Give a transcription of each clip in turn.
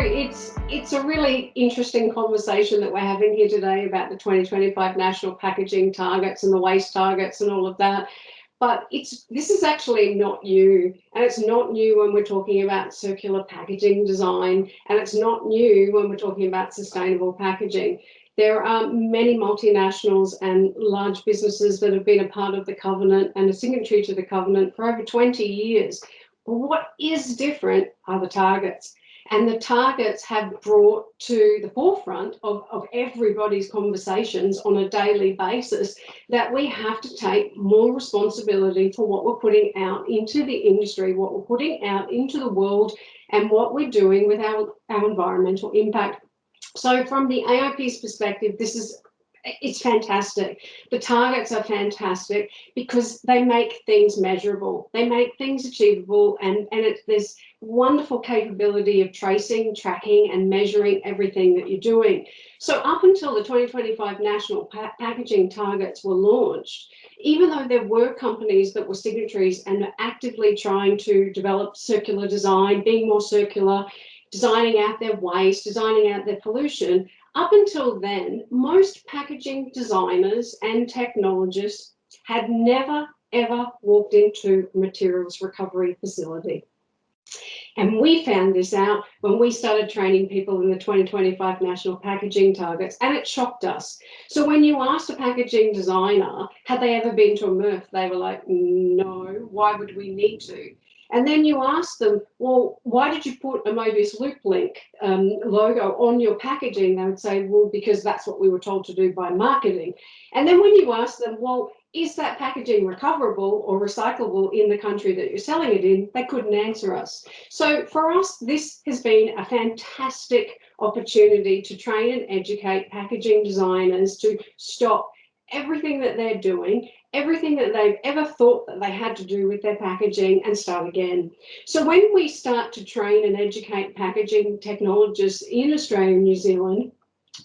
it's a really interesting conversation that we're having here today about the 2025 national packaging targets and the waste targets and all of that. But this is actually not new, and it's not new when we're talking about circular packaging design, and it's not new when we're talking about sustainable packaging. There are many multinationals and large businesses that have been a part of the covenant and a signatory to the covenant for over 20 years. But what is different are the targets. And the targets have brought to the forefront of everybody's conversations on a daily basis that we have to take more responsibility for what we're putting out into the industry, what we're putting out into the world, and what we're doing with our environmental impact. So from the AIP's perspective, it's fantastic. The targets are fantastic because they make things measurable, they make things achievable, and there's wonderful capability of tracing, tracking, and measuring everything that you're doing. So up until the 2025 national packaging targets were launched, even though there were companies that were signatories and are actively trying to develop circular design, being more circular, designing out their waste, designing out their pollution, up until then, most packaging designers and technologists had never, ever walked into a materials recovery facility. And we found this out when we started training people in the 2025 national packaging targets, and it shocked us. So when you asked a packaging designer, had they ever been to a MRF, they were like, no, why would we need to? And then you ask them, well, why did you put a Mobius Loop Link logo on your packaging? They would say, well, because that's what we were told to do by marketing. And then when you ask them, well, is that packaging recoverable or recyclable in the country that you're selling it in? They couldn't answer us. So for us, this has been a fantastic opportunity to train and educate packaging designers to stop everything that they're doing, everything that they've ever thought that they had to do with their packaging, and start again. So when we start to train and educate packaging technologists in Australia and New Zealand,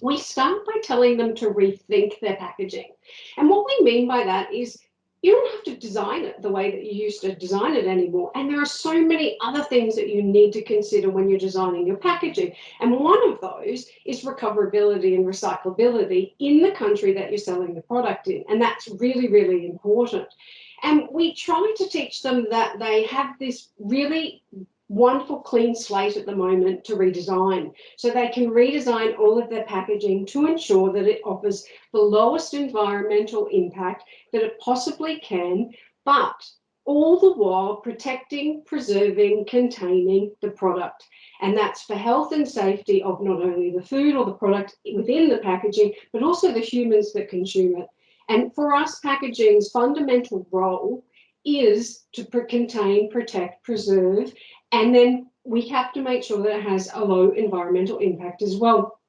we start by telling them to rethink their packaging. And what we mean by that is you don't have to design it the way that you used to design it anymore. And there are so many other things that you need to consider when you're designing your packaging. And one of those is recoverability and recyclability in the country that you're selling the product in. And that's really, really important. And we try to teach them that they have this really wonderful clean slate at the moment to redesign. So they can redesign all of their packaging to ensure that it offers the lowest environmental impact that it possibly can, but all the while protecting, preserving, containing the product. And that's for health and safety of not only the food or the product within the packaging, but also the humans that consume it. And for us, packaging's fundamental role is to contain, protect, preserve, and then we have to make sure that it has a low environmental impact as well.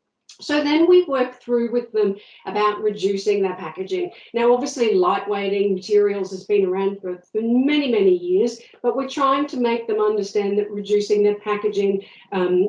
So then we work through with them about reducing their packaging. Now, obviously, lightweighting materials has been around for many, many years, but we're trying to make them understand that reducing their packaging,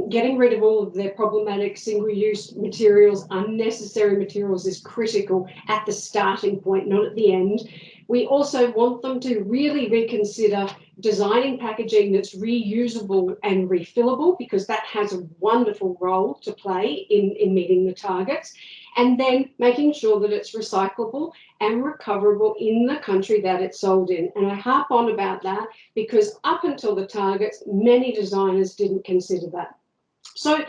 getting rid of all of their problematic single-use materials, unnecessary materials is critical at the starting point, not at the end. We also want them to really reconsider designing packaging that's reusable and refillable, because that has a wonderful role to play in meeting the targets, and then making sure that it's recyclable and recoverable in the country that it's sold in. And I harp on about that because up until the targets, many designers didn't consider that. So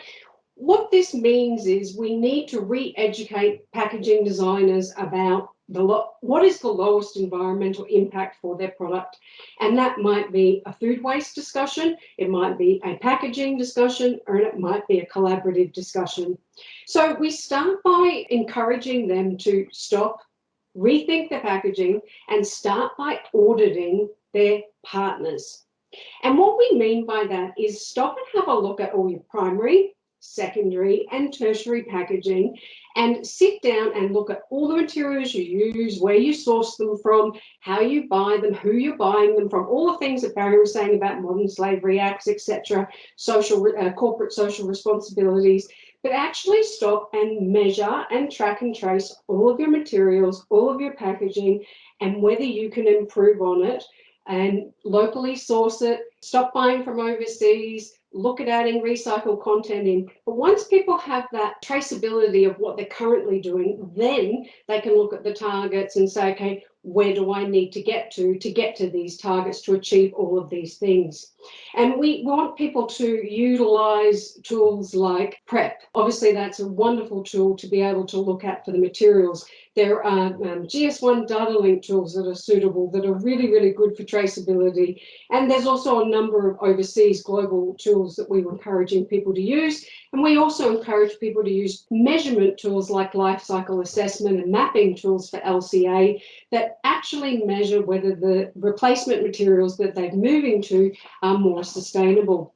what this means is we need to re-educate packaging designers about what is the lowest environmental impact for their product. And that might be a food waste discussion, it might be a packaging discussion, or it might be a collaborative discussion. So we start by encouraging them to stop, rethink their packaging, and start by auditing their partners. And what we mean by that is stop and have a look at all your primary, secondary, and tertiary packaging, and sit down and look at all the materials you use, where you source them from, how you buy them, who you're buying them from, all the things that Barry was saying about modern slavery acts, etc., corporate social responsibilities. But actually stop and measure and track and trace all of your materials, all of your packaging, and whether you can improve on it and locally source it, stop buying from overseas, look at adding recycled content in. But once people have that traceability of what they're currently doing, then they can look at the targets and say, okay, where do I need to get to these targets to achieve all of these things? And we want people to utilize tools like PREP. Obviously, that's a wonderful tool to be able to look at for the materials. There are GS1 data link tools that are suitable, that are really, really good for traceability. And there's also a number of overseas global tools that we were encouraging people to use. And we also encourage people to use measurement tools like life cycle assessment and mapping tools for LCA that actually measure whether the replacement materials that they're moving to are more sustainable.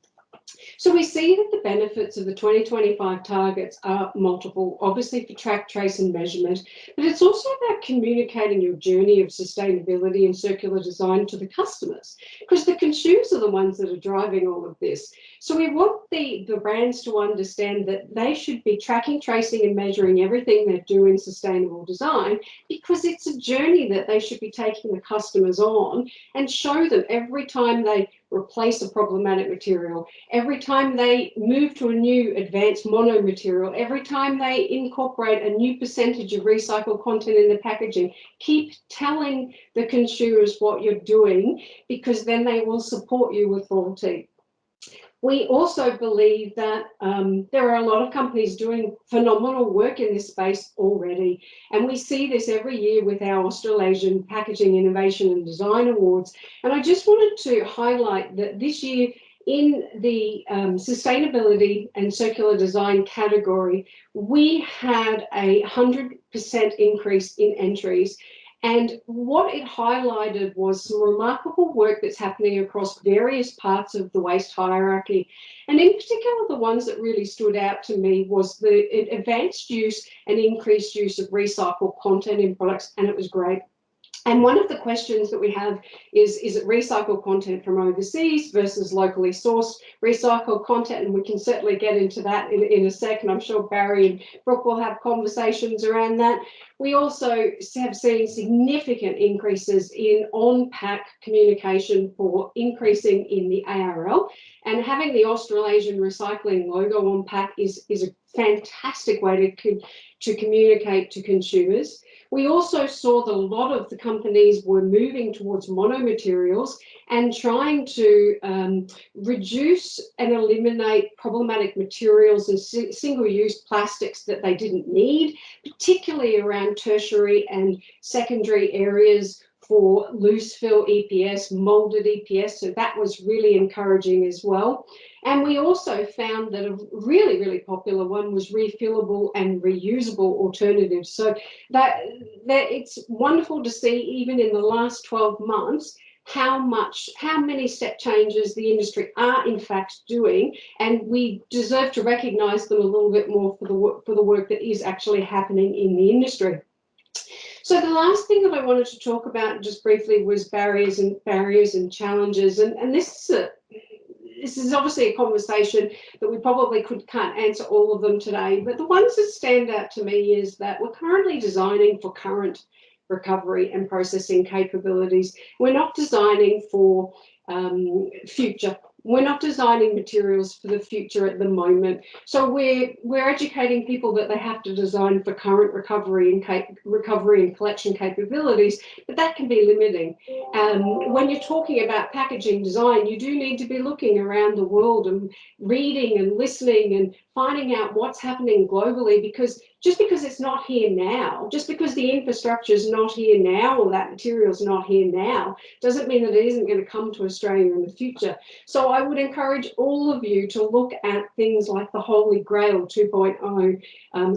So we see that the benefits of the 2025 targets are multiple, obviously for track, trace and measurement, but it's also about communicating your journey of sustainability and circular design to the customers, because the consumers are the ones that are driving all of this. So we want the brands to understand that they should be tracking, tracing and measuring everything they do in sustainable design, because it's a journey that they should be taking the customers on, and show them every time they replace a problematic material, every time they move to a new advanced mono material, every time they incorporate a new percentage of recycled content in the packaging, keep telling the consumers what you're doing, because then they will support you with loyalty. We also believe that there are a lot of companies doing phenomenal work in this space already. And we see this every year with our Australasian Packaging Innovation and Design Awards. And I just wanted to highlight that this year in the sustainability and circular design category, we had a 100% increase in entries. And what it highlighted was some remarkable work that's happening across various parts of the waste hierarchy. And in particular, the ones that really stood out to me was the advanced use and increased use of recycled content in products, and it was great. And one of the questions that we have is it recycled content from overseas versus locally sourced recycled content? And we can certainly get into that in a second. I'm sure Barry and Brooke will have conversations around that. We also have seen significant increases in on-pack communication for increasing in the ARL. And having the Australasian Recycling logo on pack is a fantastic way to communicate to consumers. We also saw that a lot of the companies were moving towards monomaterials and trying to reduce and eliminate problematic materials and single-use plastics that they didn't need, particularly around tertiary and secondary areas for loose fill EPS, molded EPS. So that was really encouraging as well. And we also found that a really, really popular one was refillable and reusable alternatives. So that it's wonderful to see, even in the last 12 months, how many step changes the industry are in fact doing, and we deserve to recognise them a little bit more for the work that is actually happening in the industry. So the last thing that I wanted to talk about just briefly was barriers and challenges, and this is obviously a conversation that we probably can't answer all of them today, but the ones that stand out to me is that we're currently designing for current recovery and processing capabilities. We're not designing for future. We're not designing materials for the future at the moment. So we're educating people that they have to design for current recovery and collection capabilities, but that can be limiting. When you're talking about packaging design, you do need to be looking around the world and reading and listening and finding out what's happening globally, because just because it's not here now, just because the infrastructure is not here now or that material is not here now, doesn't mean that it isn't going to come to Australia in the future. So I would encourage all of you to look at things like the Holy Grail 2.0,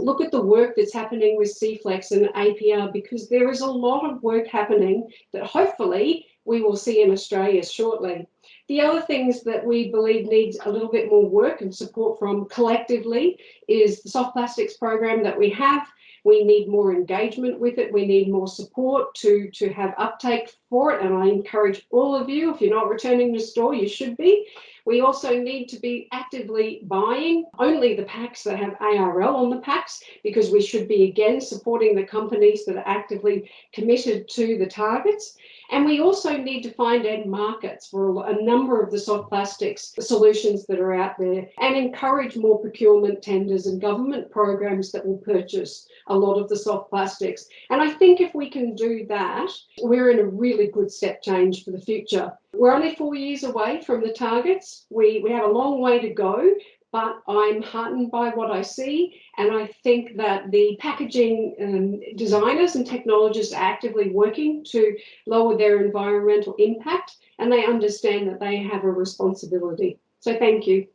look at the work that's happening with CFlex and APR, because there is a lot of work happening that hopefully we will see in Australia shortly. The other things that we believe needs a little bit more work and support from collectively is the soft plastics program that we have. We need more engagement with it. We need more support to have uptake for it. And I encourage all of you, if you're not returning to store, you should be. We also need to be actively buying only the packs that have ARL on the packs, because we should be again supporting the companies that are actively committed to the targets. And we also need to find end markets for a number of the soft plastics solutions that are out there and encourage more procurement tenders and government programs that will purchase a lot of the soft plastics. And I think if we can do that, we're in a really good step change for the future. We're only 4 years away from the targets. We have a long way to go, but I'm heartened by what I see, and I think that the packaging designers and technologists are actively working to lower their environmental impact, and they understand that they have a responsibility. So thank you.